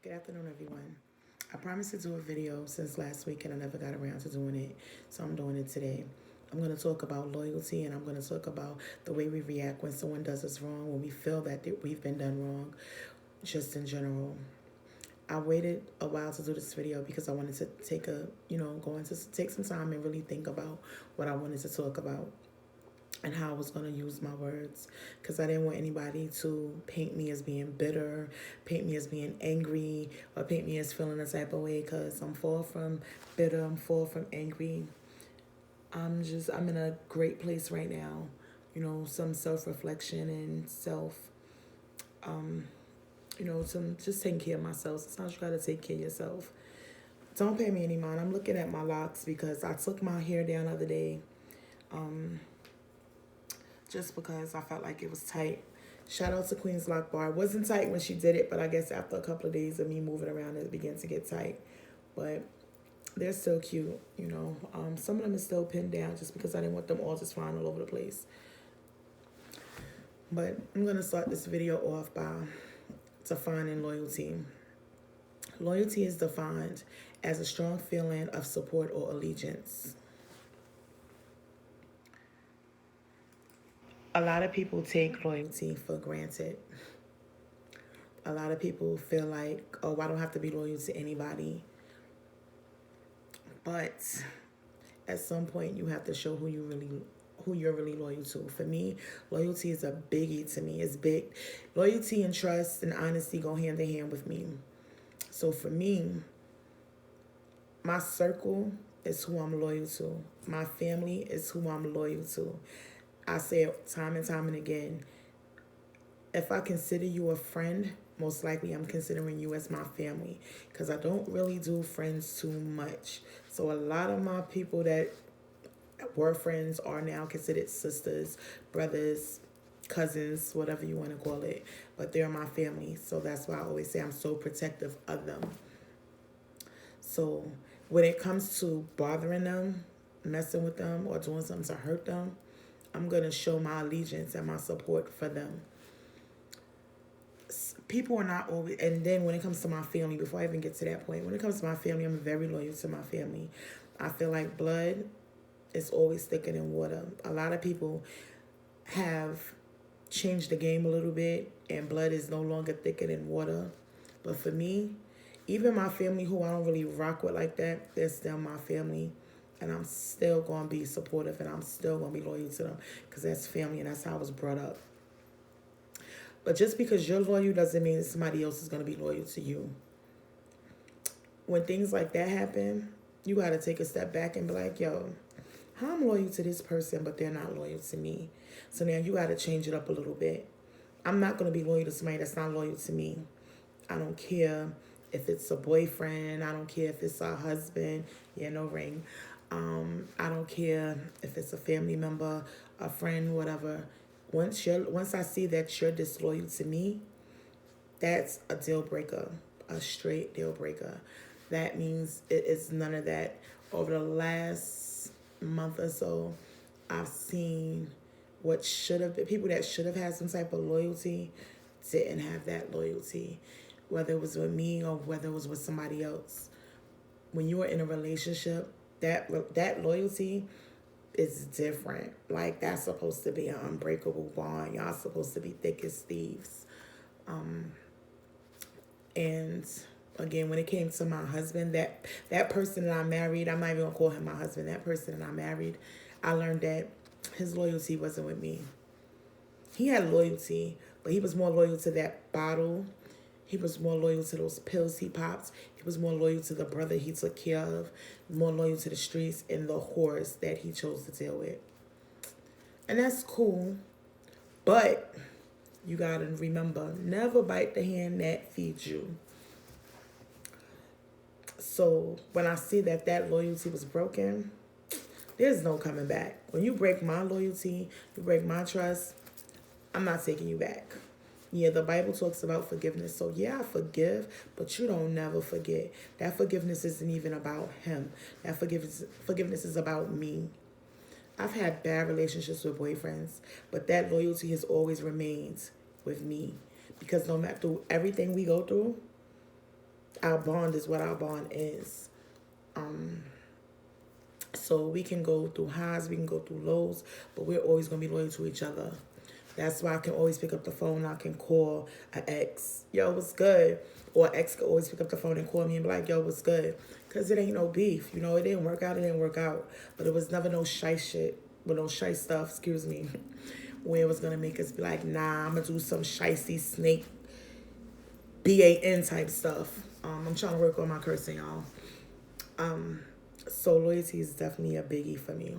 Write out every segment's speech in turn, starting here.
Good afternoon, everyone. I promised to do a video since last week and I never got around to doing it, so I'm doing it today. I'm going to talk about loyalty and I'm going to talk about the way we react when someone does us wrong, when we feel that we've been done wrong, just in general. I waited a while to do this video because I wanted to take some time and really think about what I wanted to talk about and how I was going to use my words, because I didn't want anybody to paint me as being bitter, paint me as being angry, or paint me as feeling a type of way, because I'm far from bitter, I'm far from angry. I'm in a great place right now. Some self-reflection and some just taking care of myself. Sometimes you gotta take care of yourself. Don't pay me any mind. I'm looking at my locks because I took my hair down the other day. Just because I felt like it was tight. Shout out to Queen's Lock Bar. It wasn't tight when she did it, but I guess after a couple of days of me moving around, it began to get tight. But they're still cute. Some of them is still pinned down just because I didn't want them all just flying all over the place. But I'm going to start this video off by defining loyalty. Loyalty is defined as a strong feeling of support or allegiance. A lot of people take loyalty for granted. A lot of people feel like, oh, I don't have to be loyal to anybody. But at some point, you have to show who you're really loyal to. For me, loyalty is a biggie to me. It's big. Loyalty and trust and honesty go hand in hand with me. So for me, my circle is who I'm loyal to. My family is who I'm loyal to. I say it time and time and again. If I consider you a friend, most likely I'm considering you as my family, because I don't really do friends too much. So a lot of my people that were friends are now considered sisters, brothers, cousins, whatever you want to call it. But they're my family. So that's why I always say I'm so protective of them. So when it comes to bothering them, messing with them, or doing something to hurt them, I'm going to show my allegiance and my support for them. People are not always, and then when it comes to my family, before I even get to that point, when it comes to my family, I'm very loyal to my family. I feel like blood is always thicker than water. A lot of people have changed the game a little bit, and blood is no longer thicker than water. But for me, even my family who I don't really rock with like that, they're still my family. And I'm still going to be supportive and I'm still going to be loyal to them because that's family and that's how I was brought up. But just because you're loyal doesn't mean that somebody else is going to be loyal to you. When things like that happen, you got to take a step back and be like, yo, how I'm loyal to this person, but they're not loyal to me. So now you got to change it up a little bit. I'm not going to be loyal to somebody that's not loyal to me. I don't care if it's a boyfriend. I don't care if it's a husband. Yeah, no ring. I don't care if it's a family member, a friend, whatever. Once I see that you're disloyal to me, that's a deal breaker, a straight deal breaker. That means it is none of that. Over the last month or so, I've seen what should have been people that should have had some type of loyalty didn't have that loyalty, whether it was with me or whether it was with somebody else. When you are in a relationship, that loyalty is different. Like, that's supposed to be an unbreakable bond. Y'all supposed to be thick as thieves. And again, when it came to my husband, that person that I married, I'm not even gonna call him my husband. That person that I married, I learned that his loyalty wasn't with me. He had loyalty, but he was more loyal to that bottle. He was more loyal to those pills he popped. He was more loyal to the brother he took care of, more loyal to the streets and the whores that he chose to deal with. And that's cool, but you gotta remember, never bite the hand that feeds you. So when I see that loyalty was broken, there's no coming back. When you break my loyalty, you break my trust, I'm not taking you back. Yeah, the Bible talks about forgiveness. So yeah, I forgive, but you don't never forget. That forgiveness isn't even about him. That forgiveness is about me. I've had bad relationships with boyfriends, but that loyalty has always remained with me. Because no matter everything we go through, our bond is what our bond is. So we can go through highs, we can go through lows, but we're always gonna be loyal to each other. That's why I can always pick up the phone. I can call an ex, yo, what's good? Or an ex can always pick up the phone and call me and be like, yo, what's good? Because it ain't no beef. You know, it didn't work out, it didn't work out. But it was never no shy shit, but no shy stuff, excuse me, where it was going to make us be like, nah, I'm going to do some shicey snake BAN type stuff. I'm trying to work on my cursing, y'all. So loyalty is definitely a biggie for me.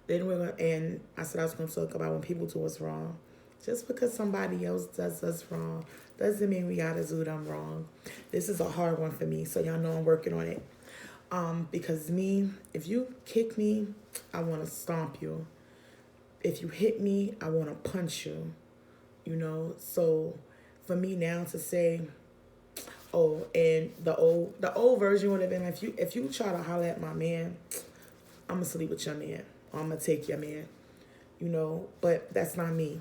Then and I said I was going to talk about when people do us wrong. Just because somebody else does us wrong doesn't mean we gotta do them wrong. This is a hard one for me, so y'all know I'm working on it. Because me, if you kick me, I want to stomp you. If you hit me, I want to punch you. You know, so for me now to say, oh, and the old version would have been if you try to holler at my man, I'm gonna sleep with your man. Or I'm gonna take your man. You know, but that's not me.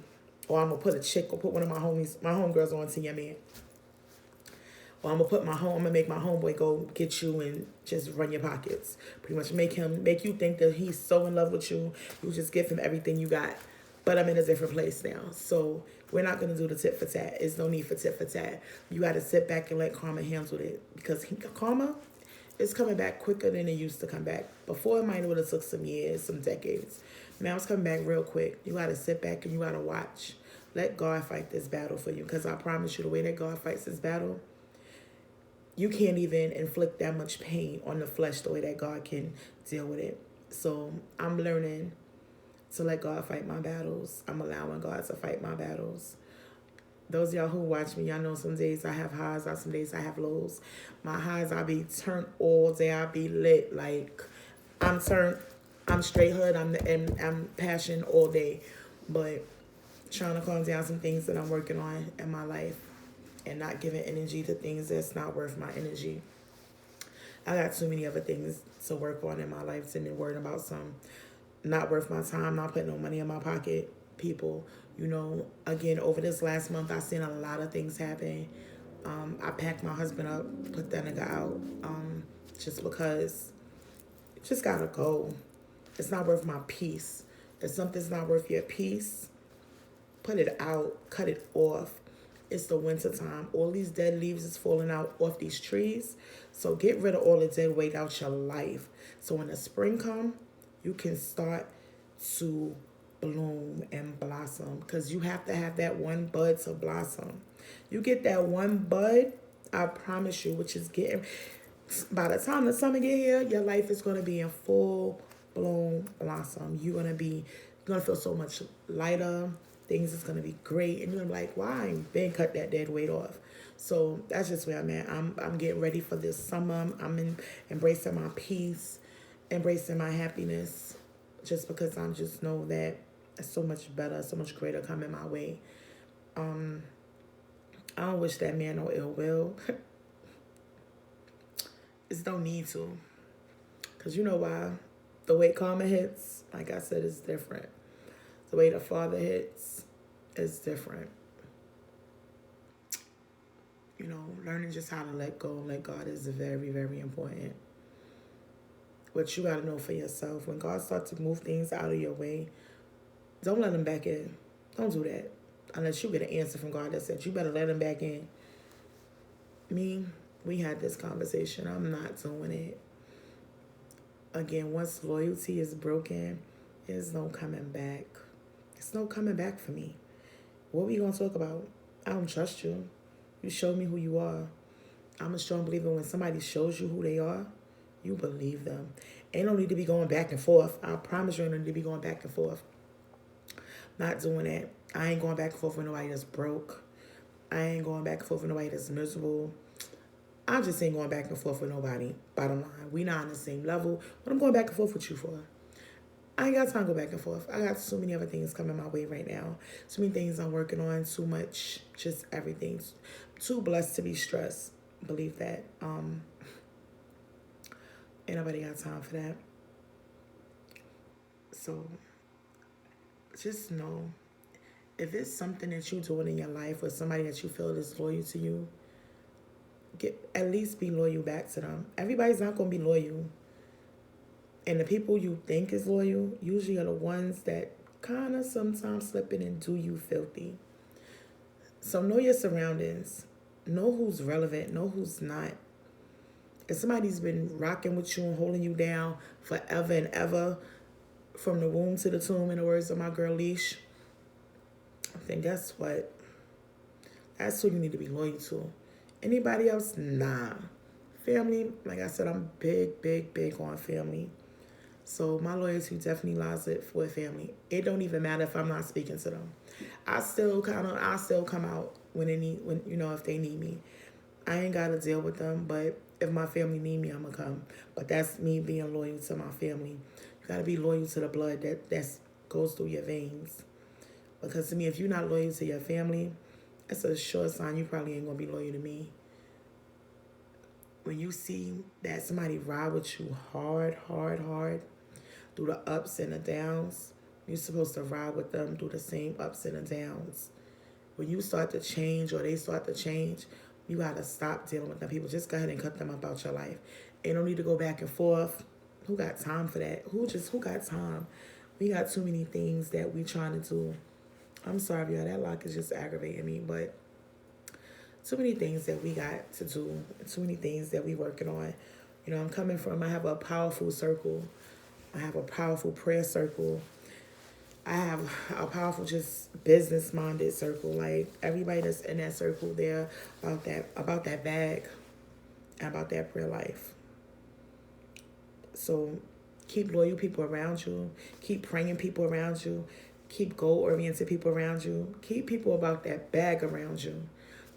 Or I'm gonna put a chick or put one of my homegirls on to your man. Or I'm gonna make my homeboy go get you and just run your pockets. Pretty much make you think that he's so in love with you. You just give him everything you got. But I'm in a different place now. So we're not gonna do the tit for tat. There's no need for tit for tat. You gotta sit back and let karma handle it. Because karma is coming back quicker than it used to come back. Before it might have took some years, some decades. Now it's coming back real quick. You gotta sit back and you gotta watch. Let God fight this battle for you. Because I promise you, the way that God fights this battle, you can't even inflict that much pain on the flesh the way that God can deal with it. So I'm learning to let God fight my battles. I'm allowing God to fight my battles. Those of y'all who watch me, y'all know some days I have highs, some days I have lows. My highs, I be turned all day. I be lit. Like, I'm straight hood. I'm passion all day. But trying to calm down some things that I'm working on in my life and not giving energy to things that's not worth my energy. I got too many other things to work on in my life to be worrying about some not worth my time, not putting no money in my pocket people. You know, again, over this last month, I've seen a lot of things happen. I packed my husband up, put that nigga out, just because it just gotta go. It's not worth my peace. If something's not worth your peace, put it out, cut it off. It's the winter time. All these dead leaves is falling out off these trees. So get rid of all the dead weight out your life. So when the spring come, you can start to bloom and blossom. Because you have to have that one bud to blossom. You get that one bud, I promise you, which is getting... By the time the summer get here, your life is going to be in full bloom blossom. You're going to feel so much lighter. Things is going to be great. And you're going to be like, why? I ain't been cut that dead weight off. So that's just where I'm at. I'm getting ready for this summer. I'm embracing my peace, embracing my happiness, just because I just know that it's so much better, so much greater coming my way. I don't wish that man no ill will. It's no need to. Because you know why? The way karma hits, like I said, is different. The way the Father hits is different. You know, learning just how to let go and let God is very, very important. What you got to know for yourself. When God starts to move things out of your way, don't let him back in. Don't do that. Unless you get an answer from God that said, you better let him back in. Me, we had this conversation. I'm not doing it. Again, once loyalty is broken, there's no coming back. It's no coming back for me. What are we going to talk about? I don't trust you. You showed me who you are. I'm a strong believer when somebody shows you who they are, you believe them. Ain't no need to be going back and forth. I promise you ain't no need to be going back and forth. Not doing that. I ain't going back and forth with nobody that's broke. I ain't going back and forth with nobody that's miserable. I just ain't going back and forth with nobody. Bottom line, we not on the same level. What I'm going back and forth with you for? I ain't got time to go back and forth. I got so many other things coming my way right now. So many things I'm working on. Too much, just everything. Too blessed to be stressed. Believe that. Ain't nobody got time for that. So just know, if it's something that you're doing in your life or somebody that you feel is loyal to you, at least be loyal back to them. Everybody's not gonna be loyal. And the people you think is loyal usually are the ones that kind of sometimes slip in and do you filthy. So know your surroundings. Know who's relevant. Know who's not. If somebody's been rocking with you and holding you down forever and ever, from the womb to the tomb, in the words of my girl Leash, then guess what? That's who you need to be loyal to. Anybody else? Nah. Family, like I said, I'm big on family. So my loyalty definitely lies with family. It don't even matter if I'm not speaking to them. I still come out when if they need me. I ain't gotta deal with them, but if my family need me, I'ma come. But that's me being loyal to my family. You gotta be loyal to the blood that goes through your veins. Because to me, if you're not loyal to your family, that's a sure sign you probably ain't gonna be loyal to me. When you see that somebody ride with you hard, through the ups and the downs, you're supposed to ride with them through the same ups and the downs. When you start to change or they start to change, you gotta stop dealing with them people. Just go ahead and cut them up out your life. Ain't no need to go back and forth. Who got time for that? Who got time? We got too many things that we trying to do. I'm sorry, y'all. That lock is just aggravating me, but too many things that we got to do. Too many things that we working on. I have a powerful circle. I have a powerful prayer circle. I have a powerful, just business-minded circle. Like, everybody that's in that circle, they're about that bag, about that prayer life. So keep loyal people around you. Keep praying people around you. Keep goal-oriented people around you. Keep people about that bag around you.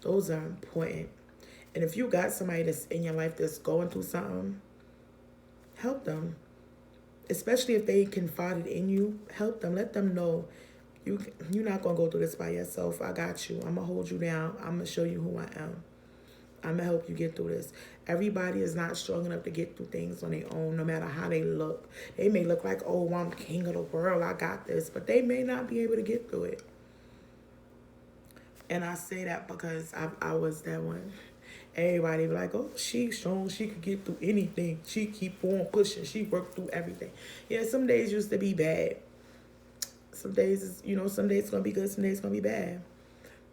Those are important. And if you got somebody that's in your life that's going through something, help them. Especially if they confided in you, help them. Let them know you're not going to go through this by yourself. I got you. I'm going to hold you down. I'm going to show you who I am. I'm going to help you get through this. Everybody is not strong enough to get through things on their own, no matter how they look. They may look like, oh, I'm king of the world. I got this. But they may not be able to get through it. And I say that because I was that one. Everybody be like, oh, she's strong. She could get through anything. She keep on pushing. She worked through everything. Yeah, some days used to be bad. Some days, some days it's going to be good. Some days it's going to be bad.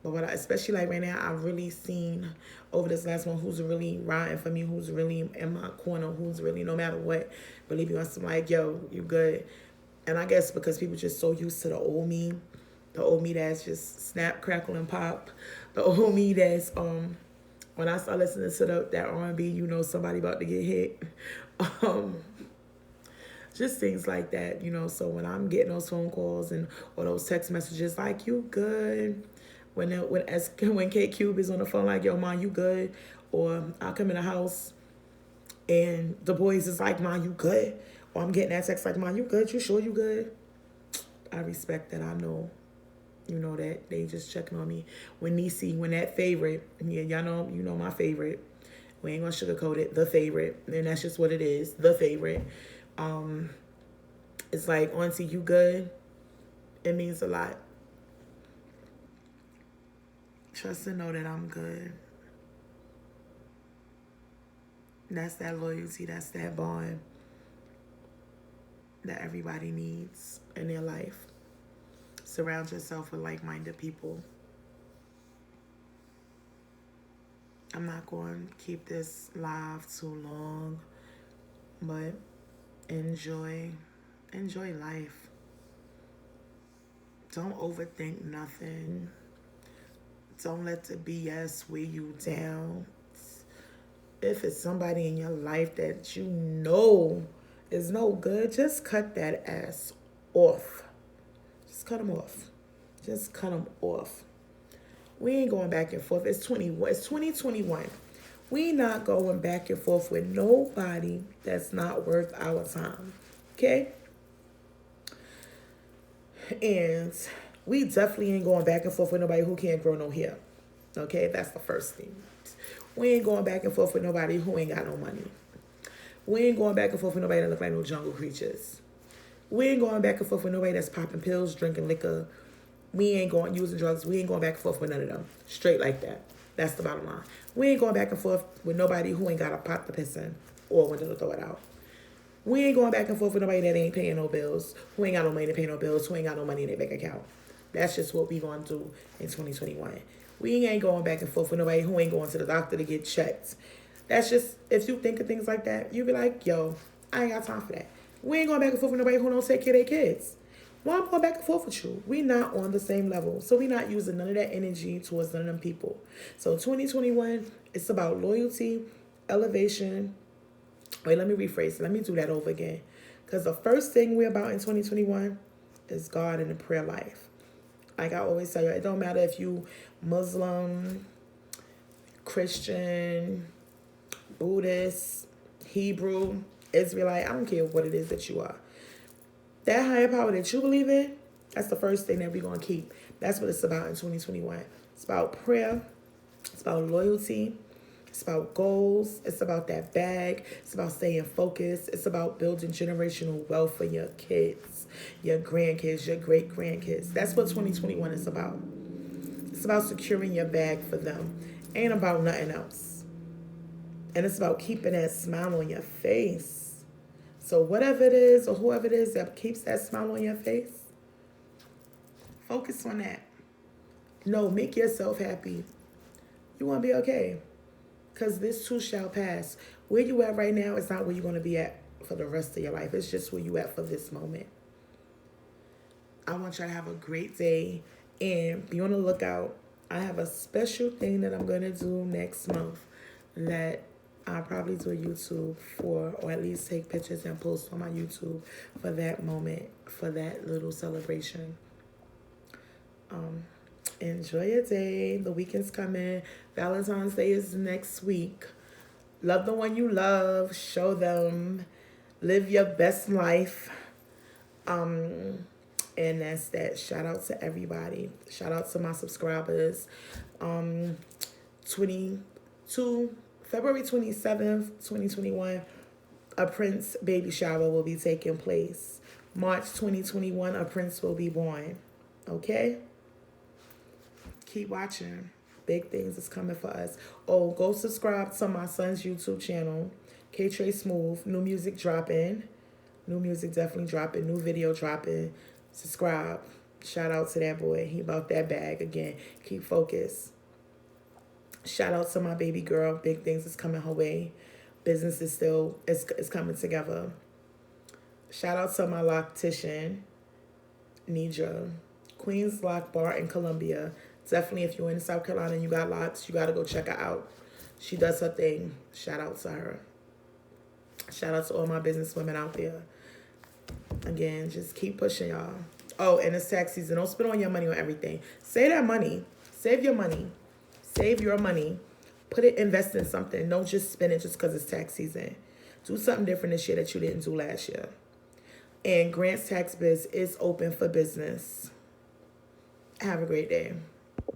But especially like right now, I've really seen over this last one who's really riding for me, who's really in my corner, who's really, no matter what, really be on some like, yo, you good. And I guess because people just so used to the old me that's just snap, crackle, and pop. The old me that's, when I start listening to that R&B, somebody about to get hit. Just things like that, So when I'm getting those phone calls or those text messages like, you good? When K Cube is on the phone like, yo, Mom, you good? Or I come in the house and the boys is like, Mom, you good? Or I'm getting that text like, Mom, you good? You sure you good? I respect that. I know. That they just checking on me. When that favorite, yeah, y'all know my favorite. We ain't gonna sugarcoat it. The favorite, and that's just what it is. The favorite. It's like, Auntie, you good? It means a lot. Trust and know that I'm good. That's that loyalty. That's that bond that everybody needs in their life. Surround yourself with like-minded people. I'm not going to keep this live too long, but enjoy life. Don't overthink nothing. Don't let the BS weigh you down. If it's somebody in your life that you know is no good, just cut that ass off. Just cut them off. Just cut them off. We ain't going back and forth. It's 2021. We not going back and forth with nobody that's not worth our time. Okay? And we definitely ain't going back and forth with nobody who can't grow no hair. Okay? That's the first thing. We ain't going back and forth with nobody who ain't got no money. We ain't going back and forth with nobody that look like no jungle creatures. We ain't going back and forth with nobody that's popping pills, drinking liquor. We ain't going using drugs. We ain't going back and forth with none of them. Straight like that. That's the bottom line. We ain't going back and forth with nobody who ain't got a pot to piss in or a window to throw it out. We ain't going back and forth with nobody that ain't paying no bills, who ain't got no money to pay no bills, who ain't got no money in their bank account. That's just what we gonna do in 2021. We ain't going back and forth with nobody who ain't going to the doctor to get checked. That's just, if you think of things like that, you be like, yo, I ain't got time for that. We ain't going back and forth with nobody who don't take care of their kids. Why I'm going back and forth with you? We not on the same level. So we not using none of that energy towards none of them people. So 2021, it's about loyalty, elevation. Wait, let me rephrase it. Let me do that over again. Because the first thing we're about in 2021 is God and the prayer life. Like I always tell you, it don't matter if you Muslim, Christian, Buddhist, Hebrew, Israelite. I don't care what it is that you are. That higher power that you believe in, that's the first thing that we're going to keep. That's what it's about in 2021. It's about prayer. It's about loyalty. It's about goals. It's about that bag. It's about staying focused. It's about building generational wealth for your kids, your grandkids, your great-grandkids. That's what 2021 is about. It's about securing your bag for them. Ain't about nothing else. And it's about keeping that smile on your face. So whatever it is or whoever it is that keeps that smile on your face, focus on that. No, make yourself happy. You want to be okay. Because this too shall pass. Where you at right now is not where you're going to be at for the rest of your life. It's just where you at for this moment. I want y'all to have a great day and be on the lookout. I have a special thing that I'm going to do next month that I'll probably do a YouTube for, or at least take pictures and post on my YouTube for that moment, for that little celebration. Enjoy your day. The weekend's coming. Valentine's Day is next week. Love the one you love. Show them. Live your best life. And that's that. Shout out to everybody. Shout out to my subscribers. February 27th, 2021, a Prince baby shower will be taking place. March 2021, a Prince will be born. Okay? Keep watching. Big things is coming for us. Oh, go subscribe to my son's YouTube channel, K-Trey Smooth. New music dropping. New music definitely dropping. New video dropping. Subscribe. Shout out to that boy. He about that bag again. Keep focused. Shout out to my baby girl. Big things is coming her way. Business is still is coming together. Shout out to my loctician, Nidra. Queens Lock Bar in Columbia. Definitely, if you're in South Carolina and you got locks, you got to go check her out. She does her thing. Shout out to her. Shout out to all my business women out there. Again, just keep pushing, y'all. Oh, and it's tax season. Don't spend all your money on everything. Save that money. Save your money. Save your money. Put it, invest in something. Don't just spend it just because it's tax season. Do something different this year that you didn't do last year. And Grants Tax Biz is open for business. Have a great day.